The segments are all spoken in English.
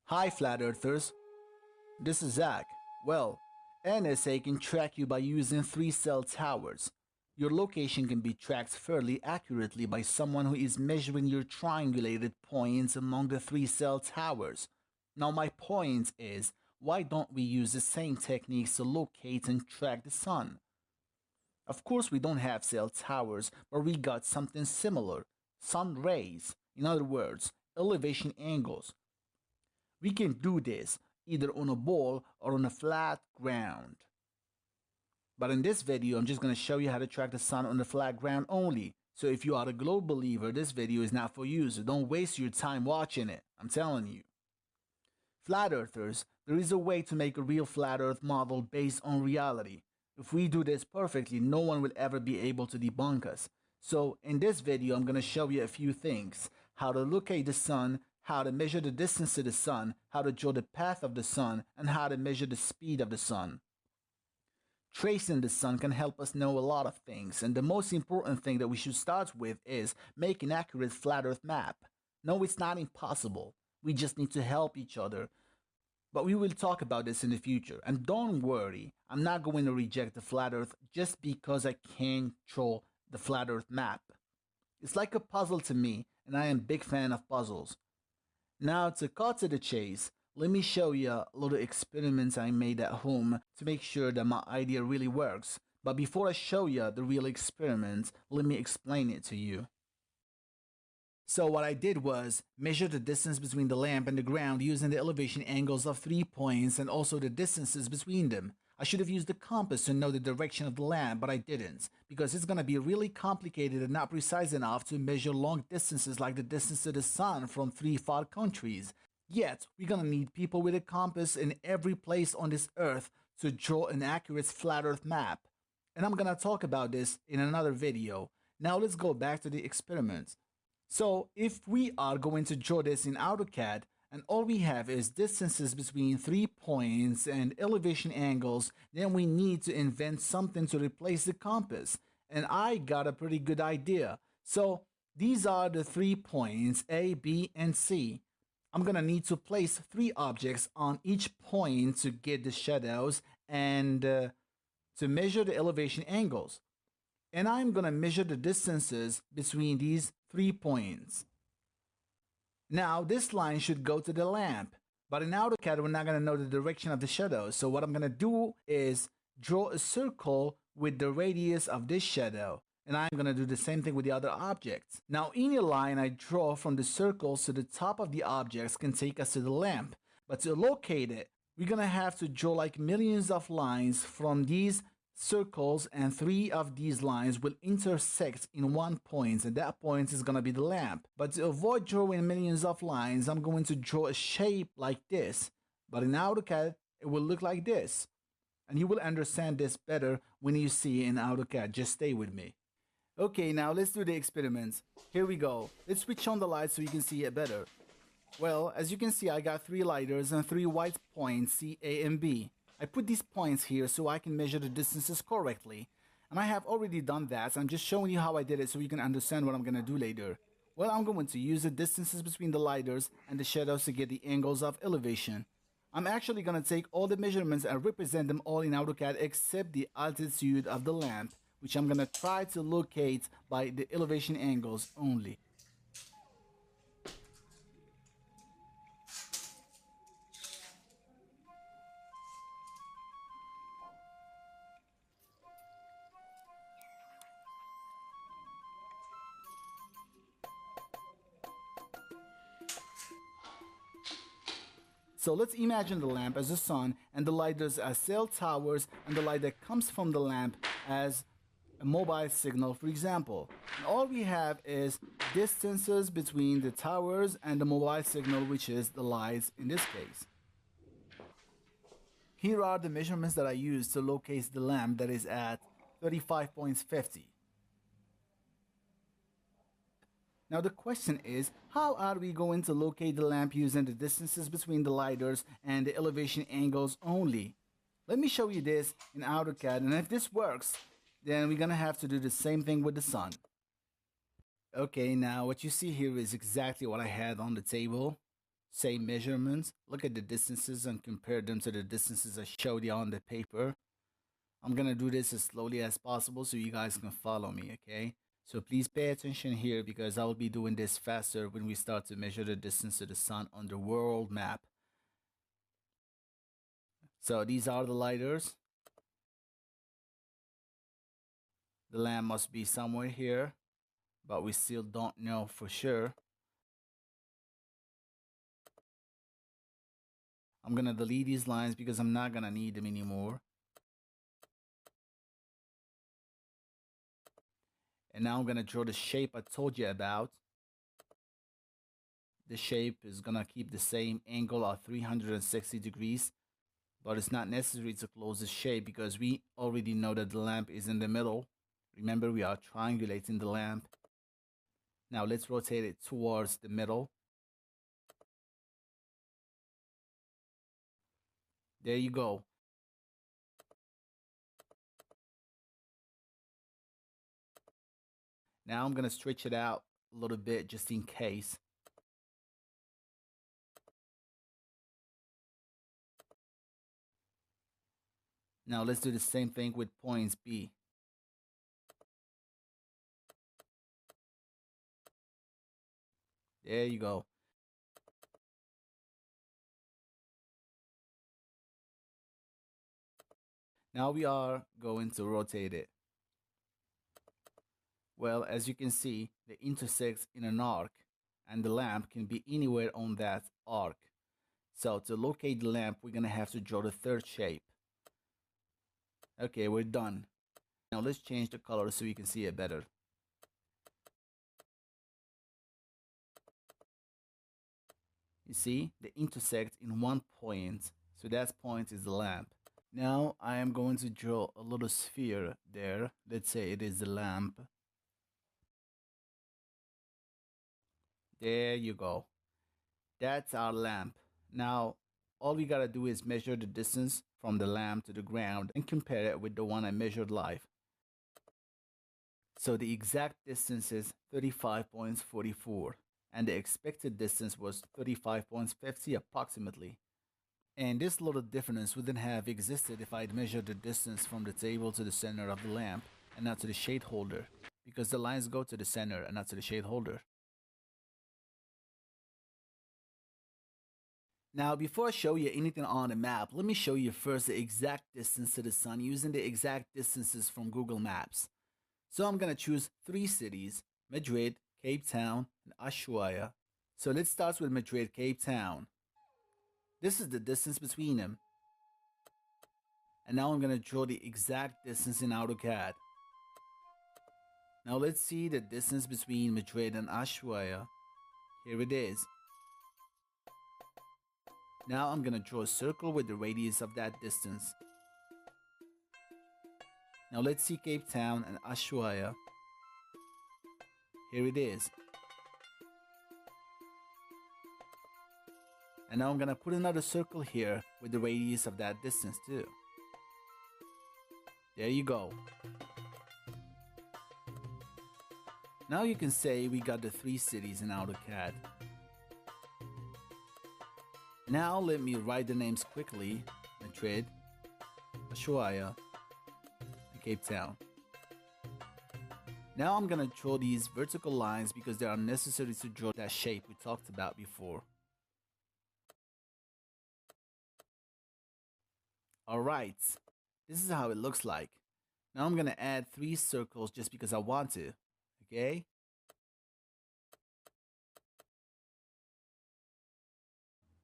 Hi Flat Earthers, this is Zach. Well, NSA can track you by using 3-cell towers. Your location can be tracked fairly accurately by someone who is measuring your triangulated points among the 3-cell towers. Now my point is, why don't we use the same techniques to locate and track the sun? Of course we don't have cell towers, but we got something similar. Sun rays, in other words, elevation angles. We can do this either on a ball or on a flat ground. But in this video, I'm just going to show you how to track the sun on the flat ground only. So if you are a globe believer, this video is not for you, so don't waste your time watching it. I'm telling you. Flat Earthers, there is a way to make a real flat Earth model based on reality. If we do this perfectly, no one will ever be able to debunk us. So in this video, I'm going to show you a few things. How to locate the sun, how to measure the distance to the sun, how to draw the path of the sun, and how to measure the speed of the sun. Tracing the sun can help us know a lot of things, and the most important thing that we should start with is make an accurate flat Earth map. No, it's not impossible. We just need to help each other. But we will talk about this in the future. And don't worry, I'm not going to reject the flat Earth just because I can't draw the flat Earth map. It's like a puzzle to me, and I am a big fan of puzzles. Now to cut to the chase, let me show you a little experiments I made at home to make sure that my idea really works. But before I show you the real experiment, let me explain it to you. So what I did was measure the distance between the lamp and the ground using the elevation angles of 3 points and also the distances between them. I should have used the compass to know the direction of the lamp, but I didn't, because it's going to be really complicated and not precise enough to measure long distances like the distance to the sun from 3 far countries. Yet, we're going to need people with a compass in every place on this earth to draw an accurate flat earth map. And I'm going to talk about this in another video. Now let's go back to the experiment. So if we are going to draw this in AutoCAD, and all we have is distances between 3 points and elevation angles, then we need to invent something to replace the compass. And I got a pretty good idea. So these are the 3 points, A, B, and C. I'm gonna need to place 3 objects on each point to get the shadows and to measure the elevation angles. And I'm gonna measure the distances between these 3 points. Now this line should go to the lamp, but in AutoCAD we're not going to know the direction of the shadow, so what I'm going to do is draw a circle with the radius of this shadow, and I'm going to do the same thing with the other objects. Now any line I draw from the circles to the top of the objects can take us to the lamp, but to locate it we're going to have to draw like millions of lines from these circles, and 3 of these lines will intersect in one point, and that point is going to be the lamp. But to avoid drawing millions of lines, I'm going to draw a shape like this, but in AutoCAD it will look like this, and you will understand this better when you see it in AutoCAD. Just stay with me. Okay, now let's do the experiment. Here we go. Let's switch on the light so you can see it better. Well, as you can see, I got 3 lighters and 3 white points, C, A, and B. I put these points here so I can measure the distances correctly. And I have already done that, so I'm just showing you how I did it so you can understand what I'm going to do later. Well, I'm going to use the distances between the lighters and the shadows to get the angles of elevation. I'm actually going to take all the measurements and represent them all in AutoCAD except the altitude of the lamp, which I'm going to try to locate by the elevation angles only. So let's imagine the lamp as the sun and the lighters as cell towers and the light that comes from the lamp as a mobile signal, for example. And all we have is distances between the towers and the mobile signal, which is the lights in this case. Here are the measurements that I used to locate the lamp that is at 35.50. Now the question is, how are we going to locate the lamp using the distances between the lighters and the elevation angles only? Let me show you this in AutoCAD, and if this works, then we're gonna have to do the same thing with the sun. Okay, now what you see here is exactly what I had on the table. same measurements, look at the distances and compare them to the distances I showed you on the paper. I'm gonna do this as slowly as possible so you guys can follow me, okay? So please pay attention here because I'll be doing this faster when we start to measure the distance to the sun on the world map. So these are the lighters. The lamp must be somewhere here, but we still don't know for sure. I'm gonna delete these lines because I'm not gonna need them anymore. And now I'm gonna draw the shape I told you about. The shape is gonna keep the same angle of 360 degrees, but it's not necessary to close the shape because we already know that the lamp is in the middle. Remember, we are triangulating the lamp. Now let's rotate it towards the middle. There you go. Now I'm gonna stretch it out a little bit just in case. Now let's do the same thing with points B. There you go. Now we are going to rotate it. Well, as you can see, it intersects in an arc, and the lamp can be anywhere on that arc. So to locate the lamp, we're gonna have to draw the third shape. Okay, we're done. Now let's change the color so you can see it better. You see, they intersect in one point, so that point is the lamp. Now I am going to draw a little sphere there. Let's say it is the lamp. There you go. That's our lamp. Now, all we gotta do is measure the distance from the lamp to the ground and compare it with the one I measured live. So the exact distance is 35.44 and the expected distance was 35.50 approximately. And this little difference wouldn't have existed if I'd measured the distance from the table to the center of the lamp and not to the shade holder, because the lines go to the center and not to the shade holder. Now, before I show you anything on the map, let me show you first the exact distance to the sun using the exact distances from Google Maps. So I'm gonna choose 3 cities: Madrid, Cape Town, and Ushuaia. So let's start with Madrid, Cape Town. This is the distance between them. And now I'm gonna draw the exact distance in AutoCAD. Now let's see the distance between Madrid and Ushuaia. Here it is. Now I'm gonna draw a circle with the radius of that distance. Now let's see Cape Town and Ushuaia. Here it is. And now I'm gonna put another circle here with the radius of that distance too. There you go. Now you can say we got the 3 cities in AutoCAD. Now let me write the names quickly: Madrid, Ushuaia, and Cape Town. Now I'm gonna draw these vertical lines because they are necessary to draw that shape we talked about before. Alright, this is how it looks like. Now I'm gonna add 3 circles just because I want to, okay?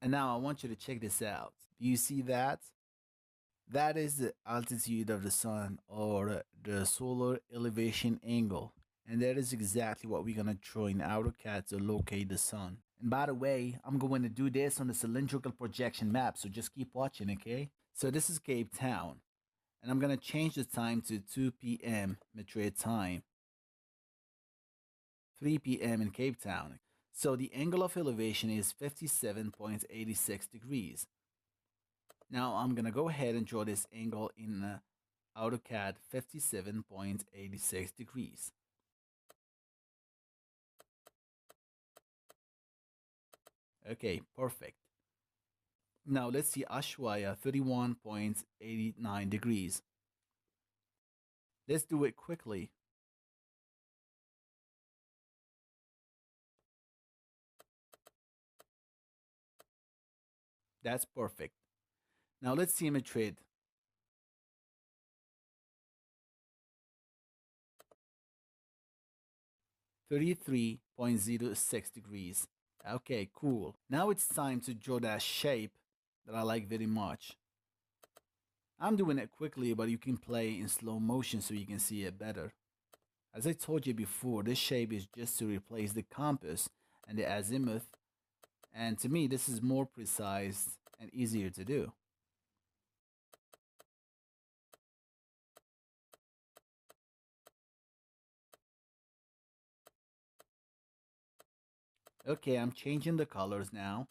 And now I want you to check this out. Do you see that? That is the altitude of the sun, or the solar elevation angle. And that is exactly what we're gonna draw in AutoCAD to locate the sun. And by the way, I'm going to do this on the cylindrical projection map, so just keep watching, okay? So this is Cape Town, and I'm gonna change the time to 2 p.m. Madrid time, 3 p.m. in Cape Town. So the angle of elevation is 57.86 degrees. Now I'm gonna go ahead and draw this angle in AutoCAD, 57.86 degrees. Okay, perfect. Now let's see Ashwaya 31.89 degrees. Let's do it quickly. That's perfect. Now let's see Madrid. 33.06 degrees. Okay, cool. Now it's time to draw that shape that I like very much. I'm doing it quickly, but you can play in slow motion so you can see it better. As I told you before, this shape is just to replace the compass and the azimuth, and to me this is more precise and easier to do. Okay, I'm changing the colors now.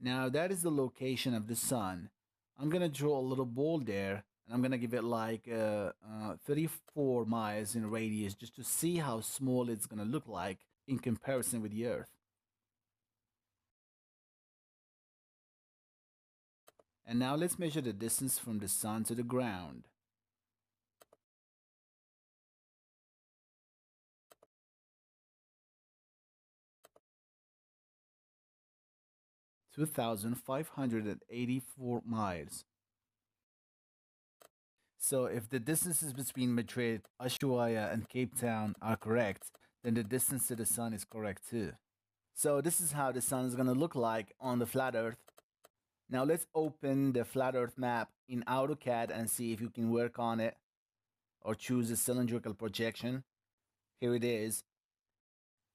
Now that is the location of the sun. I'm gonna draw a little ball there, and I'm gonna give it like 34 miles in radius just to see how small it's gonna look like in comparison with the Earth. And now let's measure the distance from the sun to the ground. 2,584 miles. So if the distances between Madrid, Ushuaia, and Cape Town are correct, then the distance to the sun is correct too. So this is how the sun is going to look like on the flat Earth. Now let's open the flat Earth map in AutoCAD and see if you can work on it or choose a cylindrical projection. Here it is.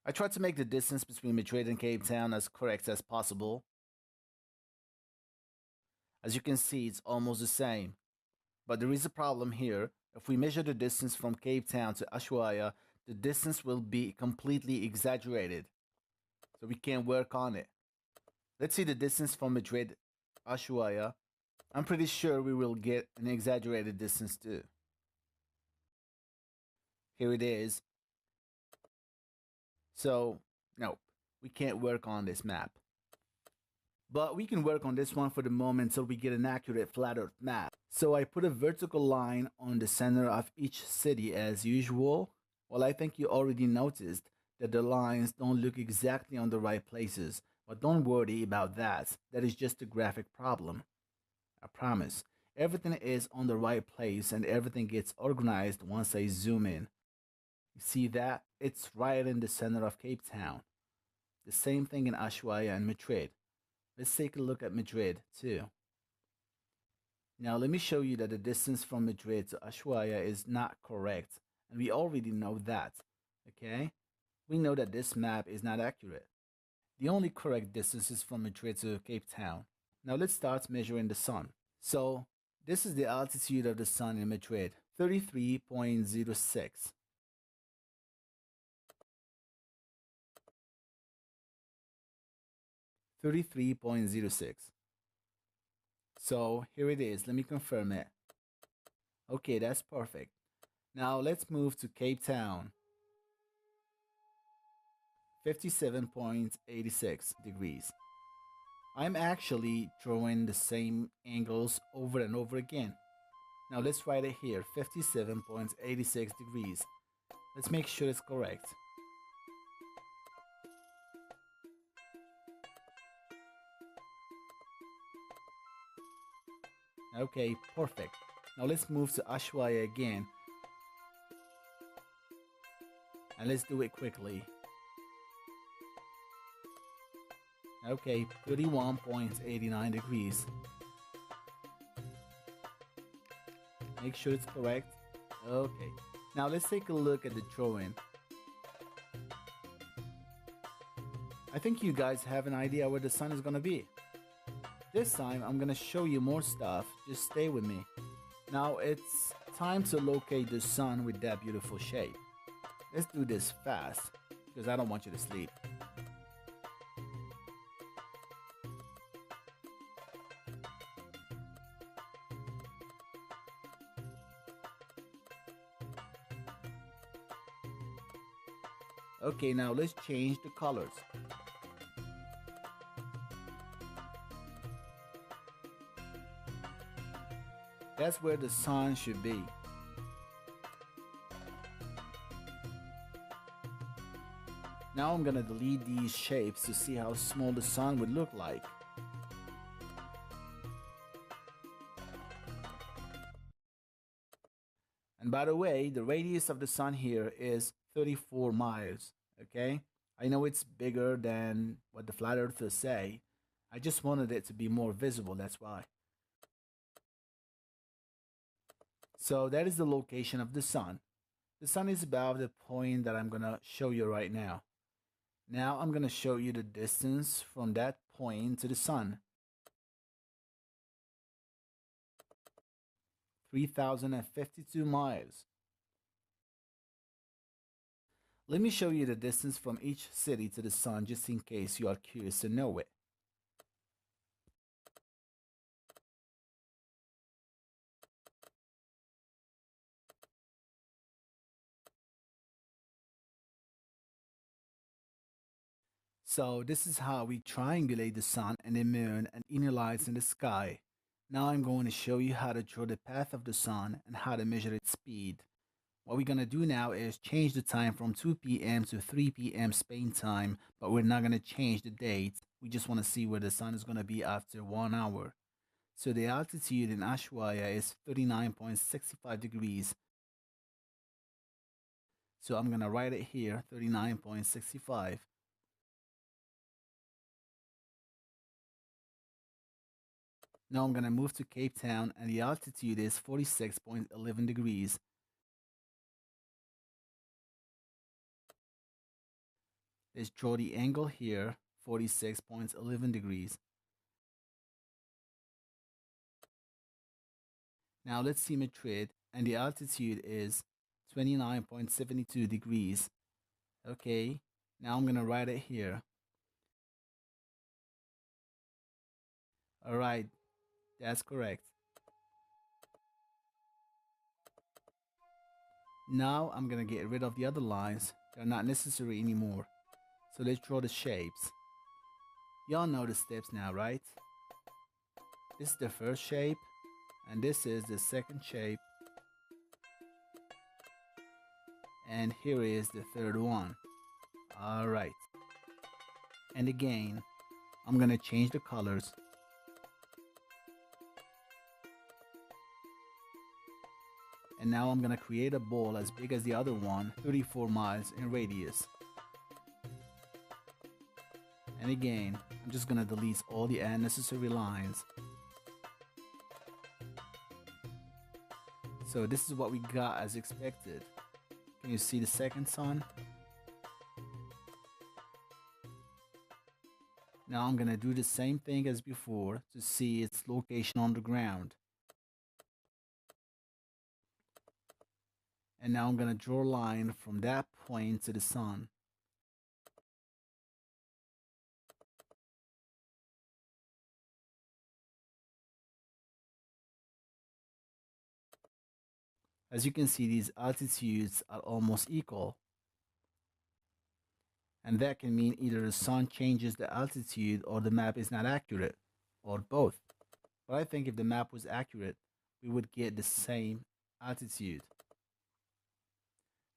I tried to make the distance between Madrid and Cape Town as correct as possible. As you can see, it's almost the same. But there is a problem here. If we measure the distance from Cape Town to Ushuaia, the distance will be completely exaggerated. So we can't work on it. Let's see the distance from Madrid, Ushuaia. I'm pretty sure we will get an exaggerated distance too. Here it is. So, no, we can't work on this map. But we can work on this one for the moment until we get an accurate flat Earth map. So I put a vertical line on the center of each city as usual. Well, I think you already noticed that the lines don't look exactly on the right places. But don't worry about that. That is just a graphic problem. I promise. Everything is on the right place and everything gets organized once I zoom in. You see that? It's right in the center of Cape Town. The same thing in Ushuaia and Madrid. Let's take a look at Madrid too. Now let me show you that the distance from Madrid to Ushuaia is not correct. And we already know that, okay? We know that this map is not accurate. The only correct distance is from Madrid to Cape Town. Now let's start measuring the sun. So this is the altitude of the sun in Madrid, 33.06. 33.06. So here it is. Let me confirm it. Okay, that's perfect. Now let's move to Cape Town. 57.86 degrees. I'm actually drawing the same angles over and over again. Now let's write it here, 57.86 degrees. Let's make sure it's correct. Okay, perfect. Now let's move to Ushuaia again. And let's do it quickly. Okay, 31.89 degrees. Make sure it's correct. Okay. Now let's take a look at the drawing. I think you guys have an idea where the sun is gonna be. This time I'm gonna show you more stuff. Just stay with me. Now it's time to locate the sun with that beautiful shape. Let's do this fast because I don't want you to sleep. Okay, now let's change the colors. That's where the sun should be. Now I'm gonna delete these shapes to see how small the sun would look like. And by the way, the radius of the sun here is 34 miles, okay? I know it's bigger than what the flat earthers say. I just wanted it to be more visible, that's why. So that is the location of the sun. The sun is about the point that I'm gonna show you right now. Now I'm gonna show you the distance from that point to the sun. 3,052 miles. Let me show you the distance from each city to the sun just in case you are curious to know it. So this is how we triangulate the sun and the moon and inner lights in the sky. Now I'm going to show you how to draw the path of the sun and how to measure its speed. What we're going to do now is change the time from 2 p.m. to 3 p.m. Spain time, but we're not going to change the date. We just want to see where the sun is going to be after 1 hour. So the altitude in Ushuaia is 39.65 degrees. So I'm going to write it here, 39.65. Now I'm going to move to Cape Town and the altitude is 46.11 degrees. Let's draw the angle here, 46.11 degrees. Now let's see Madrid and the altitude is 29.72 degrees. Okay, now I'm going to write it here. Alright, that's correct. Now I'm going to get rid of the other lines. They're not necessary anymore. So let's draw the shapes. Y'all know the steps now, right? This is the first shape, and this is the second shape. And here is the third one. Alright. And again, I'm going to change the colors. And now I'm going to create a ball as big as the other one, 34 miles in radius. And again, I'm just going to delete all the unnecessary lines. So this is what we got as expected. Can you see the second sun? Now I'm going to do the same thing as before to see its location on the ground. And now I'm going to draw a line from that point to the sun. As you can see, these altitudes are almost equal. And that can mean either the sun changes the altitude or the map is not accurate, or both. But I think if the map was accurate, we would get the same altitude.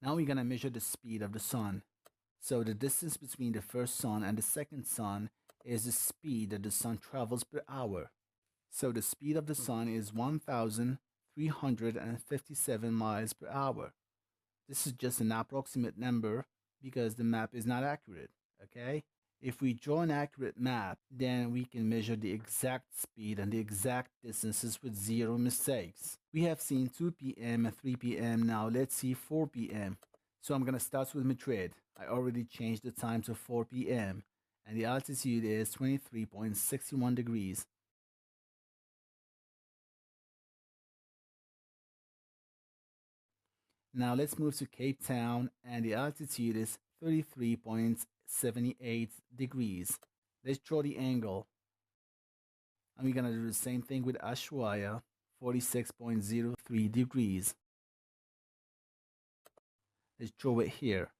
Now we're going to measure the speed of the sun. So the distance between the first sun and the second sun is the speed that the sun travels per hour. So the speed of the sun is 1,357 miles per hour. This is just an approximate number because the map is not accurate, okay? If we draw an accurate map, then we can measure the exact speed and the exact distances with zero mistakes. We have seen 2 p.m. and 3 p.m. Now let's see 4 p.m. So I'm going to start with Madrid. I already changed the time to 4 p.m. and the altitude is 23.61 degrees. Now let's move to Cape Town and the altitude is 33.78 degrees. Let's draw the angle. And we're going to do the same thing with Ushuaia, 46.03 degrees. Let's draw it here.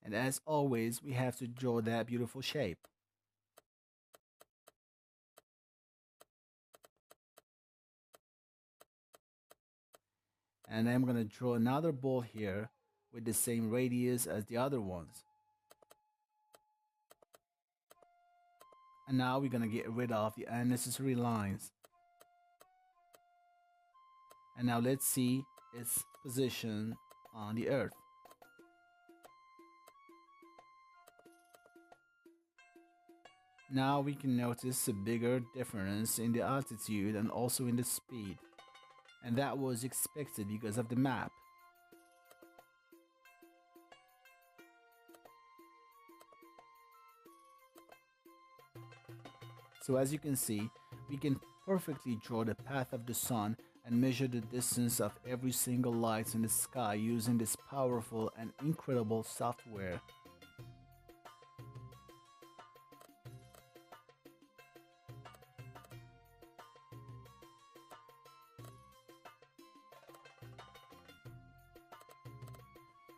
And as always, we have to draw that beautiful shape. And I'm going to draw another ball here with the same radius as the other ones. And now we're going to get rid of the unnecessary lines. And now let's see its position on the earth. Now we can notice a bigger difference in the altitude and also in the speed. And that was expected because of the map. So as you can see, we can perfectly draw the path of the sun and measure the distance of every single light in the sky using this powerful and incredible software.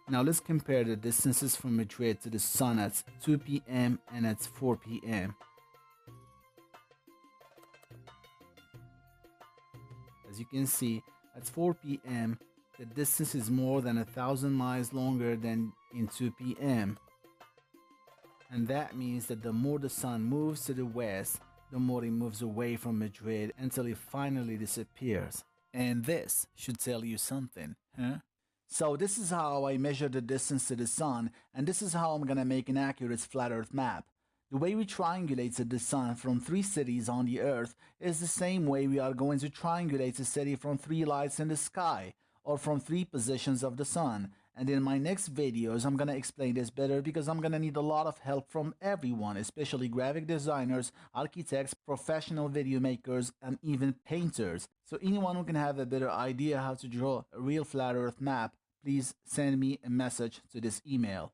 Now let's compare the distances from Madrid to the sun at 2 p.m. and at 4 p.m. As you can see, at 4 p.m., the distance is more than 1,000 miles longer than in 2 p.m. And that means that the more the sun moves to the west, the more it moves away from Madrid until it finally disappears. And this should tell you something, huh? So this is how I measure the distance to the sun, and this is how I'm gonna make an accurate flat earth map. The way we triangulate the sun from 3 cities on the earth is the same way we are going to triangulate a city from 3 lights in the sky, or from 3 positions of the sun. And in my next videos, I'm gonna explain this better because I'm gonna need a lot of help from everyone, especially graphic designers, architects, professional video makers, and even painters. So anyone who can have a better idea how to draw a real flat earth map, please send me a message to this email.